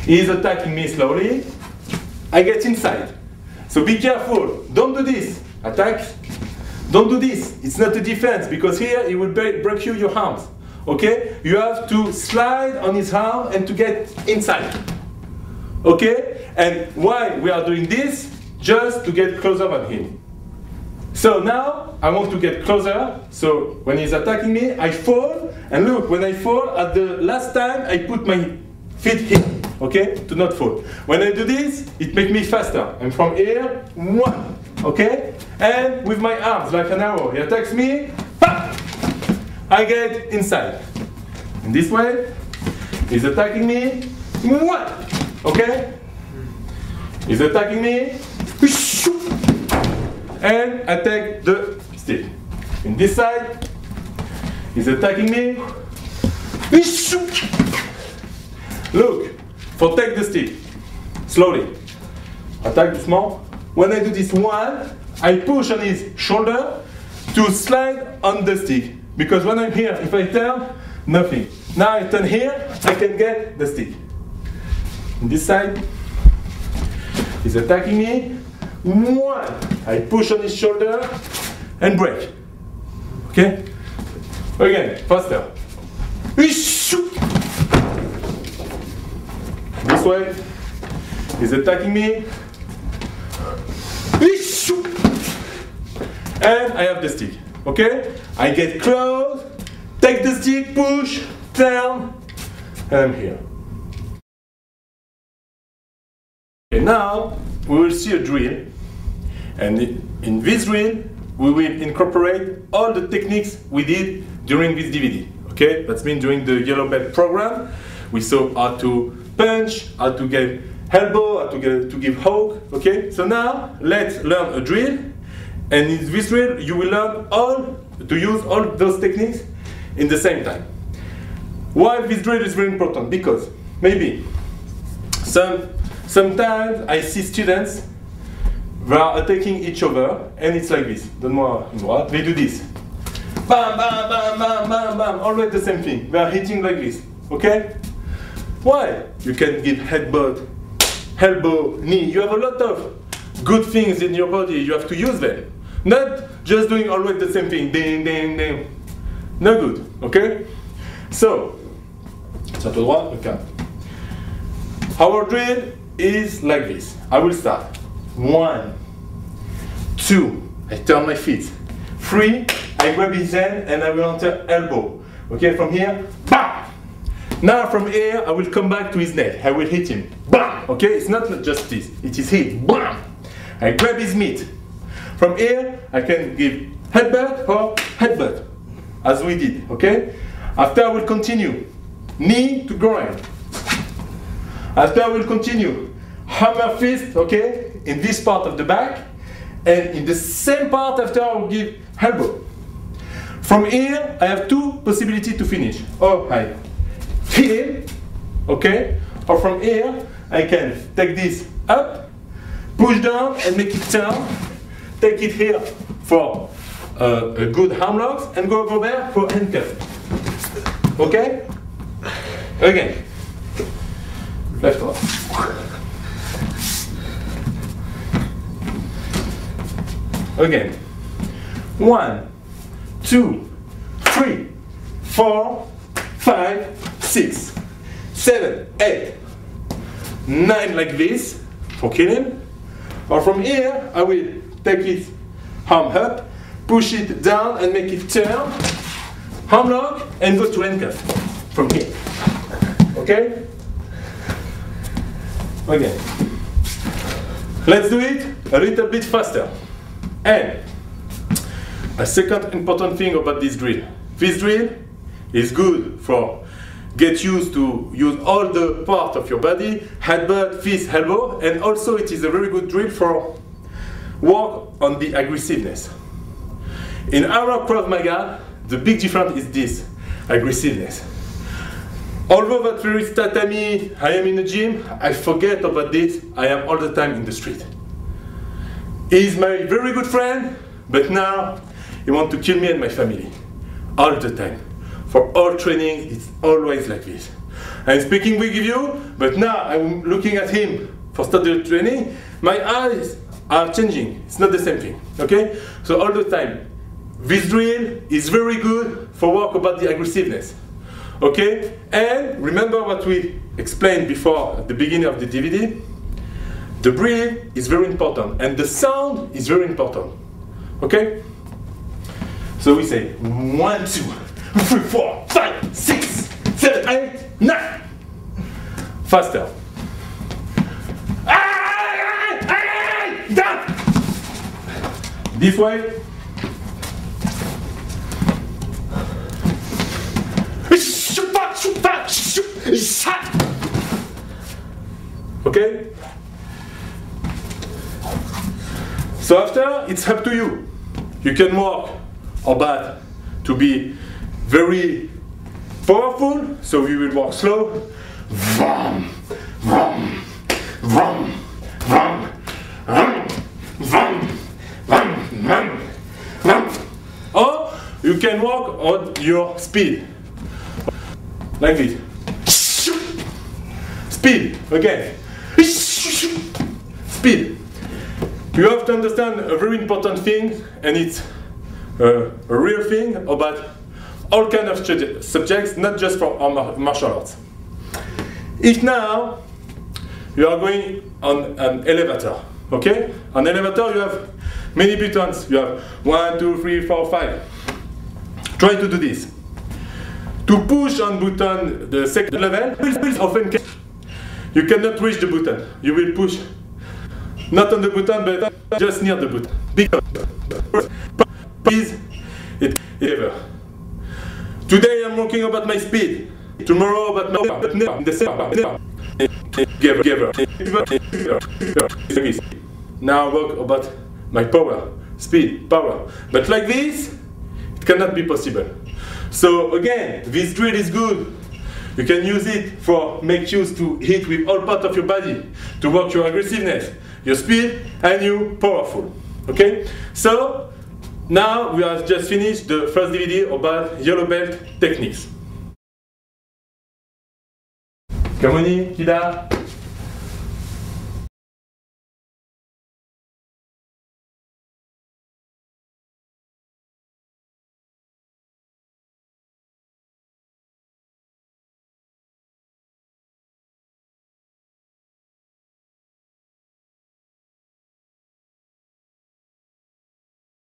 he is attacking me slowly, I get inside. So be careful, don't do this, attack, don't do this, it's not a defense, because here he will break your arms, okay? You have to slide on his arm and to get inside, okay? And why we are doing this? Just to get closer than him. So now, I want to get closer, so when he's attacking me, I fall, and look, when I fall, at the last time, I put my feet here, okay, to not fall. When I do this, it makes me faster, and from here, one, okay, and with my arms, like an arrow, he attacks me, pop, I get inside. In this way, he's attacking me, one, okay, he's attacking me, and I take the stick. In this side, he's attacking me. Look, for take the stick, slowly. Attack this more. When I do this one, I push on his shoulder to slide on the stick. Because when I'm here, if I turn, nothing. Now I turn here, I can get the stick. On this side, he's attacking me. One, I push on his shoulder and break. Okay? Again, faster. This way, he's attacking me. And I have the stick. Okay? I get close, take the stick, push, turn, and I'm here. Okay, now we will see a drill. And in this drill, we will incorporate all the techniques we did during this DVD. Okay? That means during the Yellow Belt program, we saw how to punch, how to get elbow, how to give hook. Okay? So now, let's learn a drill. And in this drill, you will learn to use all those techniques in the same time. Why this drill is very important? Because maybe sometimes I see students, they are attacking each other, and it's like this. They do this. Bam, bam, bam, bam, bam, bam. Always the same thing. They are hitting like this. Okay? Why? You can give headbutt, elbow, knee. You have a lot of good things in your body. You have to use them. Not just doing always the same thing. Ding, ding, ding. No good. Okay? So, okay. Our drill is like this. I will start. 1, 2, I turn my feet. 3, I grab his hand and I will enter elbow. Okay, from here, bam! Now from here, I will come back to his neck. I will hit him. Bam! Okay, it's not just this. It is hit. Bam! I grab his meat. From here, I can give headbutt or headbutt, as we did. Okay? After I will continue. Knee to groin. After I will continue. Hammer fist, okay, in this part of the back, and in the same part after I will give elbow. From here, I have two possibilities to finish. Or I hit him, okay, or from here, I can take this up, push down and make it turn, take it here for a good arm lock, and go over there for handcuff. Okay? Again. Left one. Again. 1, 2, 3, 4, 5, 6, 7, 8, 9 like this for killing. Or from here, I will take his arm up, push it down and make it turn, arm lock, and go to handcuff from here. Okay? Okay. Let's do it a little bit faster. And a second important thing about this drill. This drill is good for get used to use all the parts of your body, headbutt, fist, elbow, and also it is a very good drill for work on the aggressiveness. In our Krav Maga, the big difference is this, aggressiveness. Although that there is tatami, I am in the gym, I forget about this, I am all the time in the street. He is my very good friend, but now he wants to kill me and my family. All the time. For all training, it's always like this. I'm speaking with you, but now I'm looking at him for started training, my eyes are changing. It's not the same thing, okay? So all the time, this drill is very good for work about the aggressiveness. Okay? And remember what we explained before at the beginning of the DVD? The breath is very important and the sound is very important. Okay? So we say 1, 2, 3, 4, 5, 6, 7, 8, 9. Faster. Down. This way. Okay? So after, it's up to you. You can work about to be very powerful, so we will walk slow. Vroom, vroom, vroom, vroom, vroom, vroom, vroom, vroom, vroom. Or you can walk on your speed, like this. Speed, again. Speed. You have to understand a very important thing, and it's a real thing about all kinds of subjects, not just for our martial arts. If now you are going on an elevator, okay? On elevator you have many buttons. You have 1, 2, 3, 4, 5. Try to do this. To push on button the second level, often you cannot reach the button. You will push not on the button, but just near the button. Please, it ever. Today I'm talking about my speed. Tomorrow about my Now I work about my power, speed, power. But like this, it cannot be possible. So again, this drill is good. You can use it for make use to hit with all parts of your body, to work your aggressiveness, your speed, and you powerful. Okay? So now we have just finished the first DVD about yellow belt techniques. Kamoni, Kida.